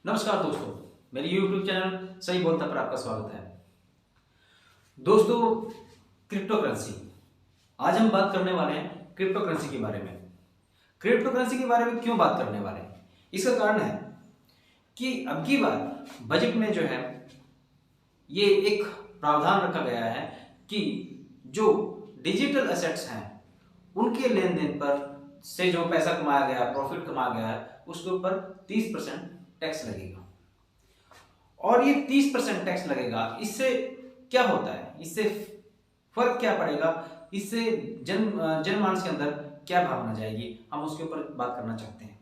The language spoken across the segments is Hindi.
नमस्कार दोस्तों, मेरे YouTube चैनल सही बोलता पर आपका स्वागत है। दोस्तों, क्रिप्टो करेंसी, आज हम बात करने वाले हैं क्रिप्टो करेंसी के बारे में। क्रिप्टो करेंसी के बारे में क्यों बात करने वाले हैं? इसका कारण है कि अब की बार बजट में जो है ये एक प्रावधान रखा गया है कि जो डिजिटल एसेट्स हैं उनके लेन देन पर से जो पैसा कमाया गया, प्रॉफिट कमाया गया है, उसके ऊपर 30% टैक्स लगेगा। और ये 30% टैक्स लगेगा, इससे क्या होता है, इससे फर्क क्या पड़ेगा, इससे जनमानस के अंदर क्या भावना जाएगी, हम उसके ऊपर बात करना चाहते हैं।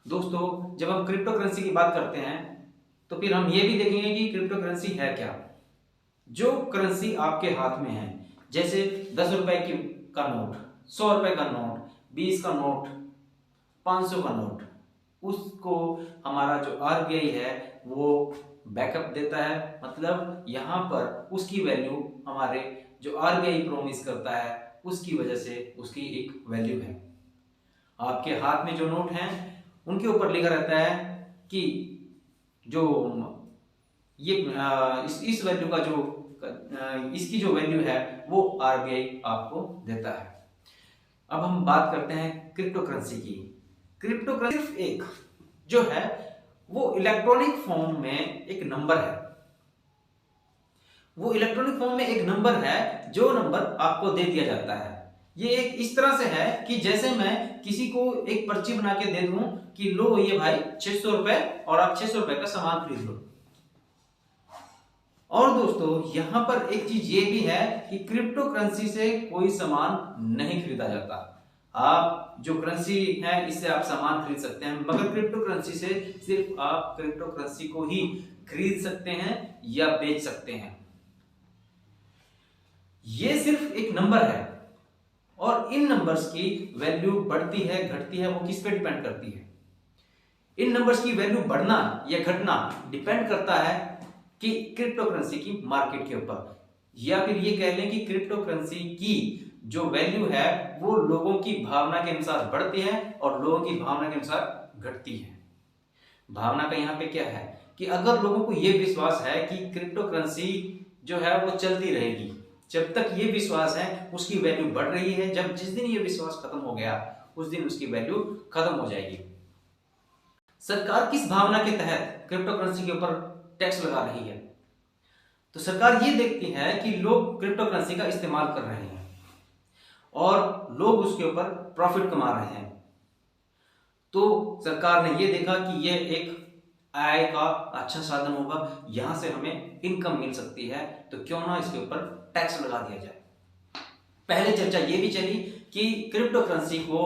दोस्तों, जब हम क्रिप्टो करेंसी की बात करते हैं तो फिर हम ये भी देखेंगे कि क्रिप्टो करेंसी है क्या। जो करेंसी आपके हाथ में है, जैसे 10 रुपए का नोट, 100 रुपए का नोट, 20 का नोट, 500 का नोट, उसको हमारा जो आरबीआई है वो बैकअप देता है। मतलब यहाँ पर उसकी वैल्यू हमारे जो आरबीआई प्रॉमिस करता है उसकी वजह से उसकी एक वैल्यू है। आपके हाथ में जो नोट हैं उनके ऊपर लिखा रहता है कि जो ये इस वैल्यू का जो इसकी जो वैल्यू है वो आरबीआई आपको देता है। अब हम बात करते हैं क्रिप्टो करेंसी की। क्रिप्टो करेंसी सिर्फ एक जो है वो इलेक्ट्रॉनिक फॉर्म में एक नंबर है। वो इलेक्ट्रॉनिक फॉर्म में एक नंबर है जो नंबर आपको दे दिया जाता है। ये एक इस तरह से है कि जैसे मैं किसी को एक पर्ची बना के दे दूं कि लो ये भाई 600 रुपए और आप 600 रुपए का सामान खरीद लो। और दोस्तों, यहां पर एक चीज ये भी है कि क्रिप्टो करेंसी से कोई सामान नहीं खरीदा जाता। आप जो करेंसी है इससे आप सामान खरीद सकते हैं, मगर क्रिप्टो करेंसी से सिर्फ आप क्रिप्टो करेंसी को ही खरीद सकते हैं या बेच सकते हैं। ये सिर्फ एक नंबर है और इन नंबर्स की वैल्यू बढ़ती है घटती है, वो किस पे डिपेंड करती है? इन नंबर्स की वैल्यू बढ़ना या घटना डिपेंड करता है कि क्रिप्टो करेंसी की मार्केट के ऊपर, या फिर ये कह लें कि क्रिप्टो करेंसी की जो वैल्यू है वो लोगों की भावना के अनुसार बढ़ती है और लोगों की भावना के अनुसार घटती है। भावना का यहाँ पे क्या है कि अगर लोगों को ये विश्वास है कि क्रिप्टो करेंसी जो है वो चलती रहेगी, जब तक ये विश्वास है उसकी वैल्यू बढ़ रही है। जब जिस दिन ये विश्वास खत्म हो गया उस दिन उसकी वैल्यू खत्म हो जाएगी। सरकार किस भावना के तहत क्रिप्टो करेंसी के ऊपर टैक्स लगा रही है? तो सरकार ये देखती है कि लोग क्रिप्टो करेंसी का इस्तेमाल कर रहे हैं और लोग उसके ऊपर प्रॉफिट कमा रहे हैं। तो सरकार ने ये देखा कि ये एक आय का अच्छा साधन होगा, यहां से हमें इनकम मिल सकती है, तो क्यों ना इसके ऊपर टैक्स लगा दिया जाए। पहले चर्चा ये भी चली कि क्रिप्टो करेंसी को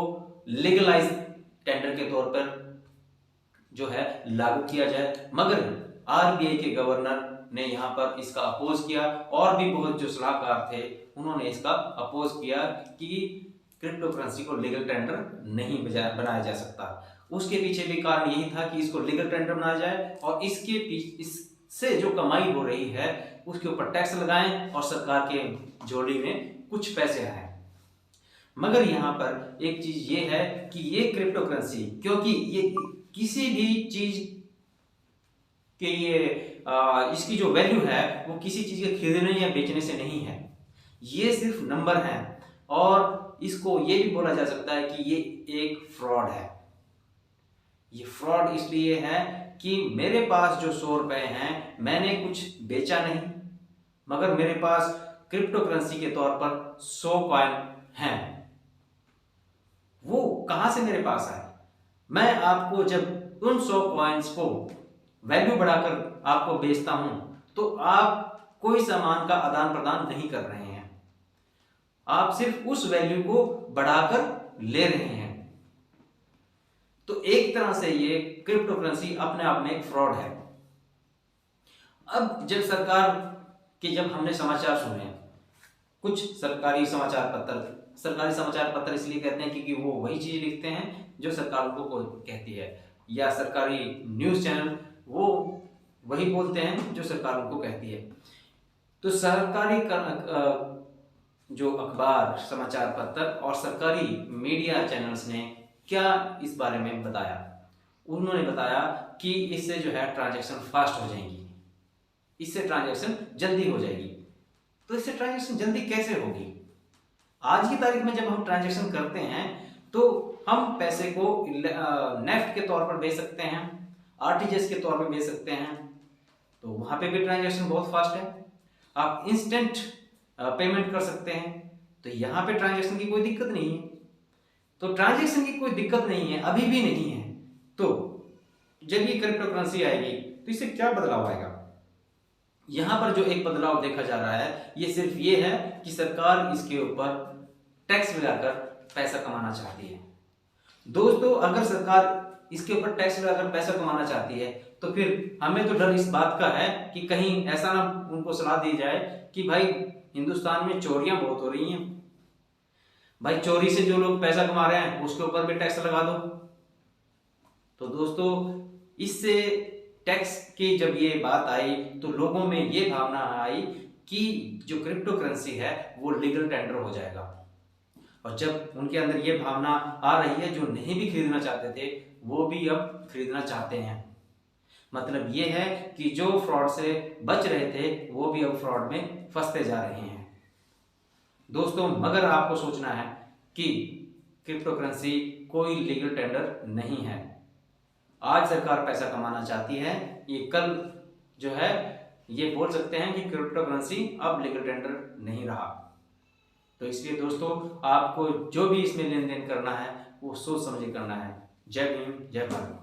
लीगलाइज टेंडर के तौर पर जो है लागू किया जाए, मगर आरबीआई के गवर्नर ने यहाँ पर इसका अपोज किया और भी बहुत जो सलाहकार थे उन्होंने इसका अपोज किया कि क्रिप्टो करेंसी को लीगल टेंडर नहीं बनाया जा सकता। उसके पीछे भी कारण यही था कि इसको लीगल टेंडर बनाया जाए और इसके इससे जो कमाई हो रही है उसके ऊपर टैक्स लगाएं और सरकार के झोली में कुछ पैसे आए। मगर यहाँ पर एक चीज ये है कि ये क्रिप्टो करेंसी, क्योंकि ये किसी भी चीज के इसकी जो वैल्यू है वो किसी चीज के खरीदने या बेचने से नहीं है, ये सिर्फ नंबर है। और इसको ये भी बोला जा सकता है कि ये एक फ्रॉड है। ये फ्रॉड इसलिए है कि मेरे पास जो 100 रुपए हैं मैंने कुछ बेचा नहीं, मगर मेरे पास क्रिप्टो करेंसी के तौर पर 100 कॉइन हैं। वो कहां से मेरे पास आए? मैं आपको जब उन 100 कॉइन्स को वैल्यू बढ़ाकर आपको बेचता हूं तो आप कोई सामान का आदान प्रदान नहीं कर रहे हैं, आप सिर्फ उस वैल्यू को बढ़ाकर ले रहे हैं। तो एक तरह से ये क्रिप्टो करेंसी अपने आप में एक फ्रॉड है। अब जब सरकार के जब हमने समाचार सुने, कुछ सरकारी समाचार पत्र इसलिए कहते हैं क्योंकि वो वही चीज लिखते हैं जो सरकार उनको कहती है, या सरकारी न्यूज चैनल वो वही बोलते हैं जो सरकार उनको कहती है। तो सरकारी जो अखबार, समाचार पत्र और सरकारी मीडिया चैनल्स ने क्या इस बारे में बताया? उन्होंने बताया कि इससे जो है ट्रांजैक्शन फास्ट हो जाएंगी, इससे ट्रांजैक्शन जल्दी हो जाएगी। तो इससे ट्रांजैक्शन जल्दी कैसे होगी? आज की तारीख में जब हम ट्रांजैक्शन करते हैं तो हम पैसे को नेफ्ट के तौर पर भेज सकते हैं, आरटीजीएस के तौर पर भेज सकते हैं, तो वहां पे भी ट्रांजैक्शन बहुत फास्ट है। आप इंस्टेंट पेमेंट कर सकते हैं, तो यहाँ पे ट्रांजैक्शन की कोई दिक्कत नहीं है। तो ट्रांजैक्शन की कोई दिक्कत नहीं है, अभी भी नहीं है। तो जब ये क्रिप्टो करेंसी आएगी तो इससे क्या बदलाव आएगा? यहां पर जो एक बदलाव देखा जा रहा है ये सिर्फ ये है कि सरकार इसके ऊपर टैक्स लगाकर पैसा कमाना चाहती है। दोस्तों, अगर सरकार इसके ऊपर टैक्स लगाकर पैसा कमाना चाहती है तो फिर हमें तो डर इस बात का है कि कहीं ऐसा ना उनको सलाह दी जाए कि भाई हिंदुस्तान में चोरियां बहुत हो रही हैं, भाई चोरी से जो लोग पैसा कमा रहे हैं उसके ऊपर भी टैक्स लगा दो। तो दोस्तों, इससे टैक्स की जब ये बात आई तो लोगों में ये भावना आई कि जो क्रिप्टो करेंसी है वो लीगल टेंडर हो जाएगा। और जब उनके अंदर ये भावना आ रही है, जो नहीं भी खरीदना चाहते थे वो भी अब खरीदना चाहते हैं। मतलब ये है कि जो फ्रॉड से बच रहे थे वो भी अब फ्रॉड में फंसते जा रहे हैं। दोस्तों, मगर आपको सोचना है कि क्रिप्टो करेंसी कोई लीगल टेंडर नहीं है। आज सरकार पैसा कमाना चाहती है, ये कल जो है ये बोल सकते हैं कि क्रिप्टो करेंसी अब लीगल टेंडर नहीं रहा। तो इसलिए दोस्तों, आपको जो भी इसमें लेन देन करना है वो सोच समझ के करना है। जय भीम, जय भारत।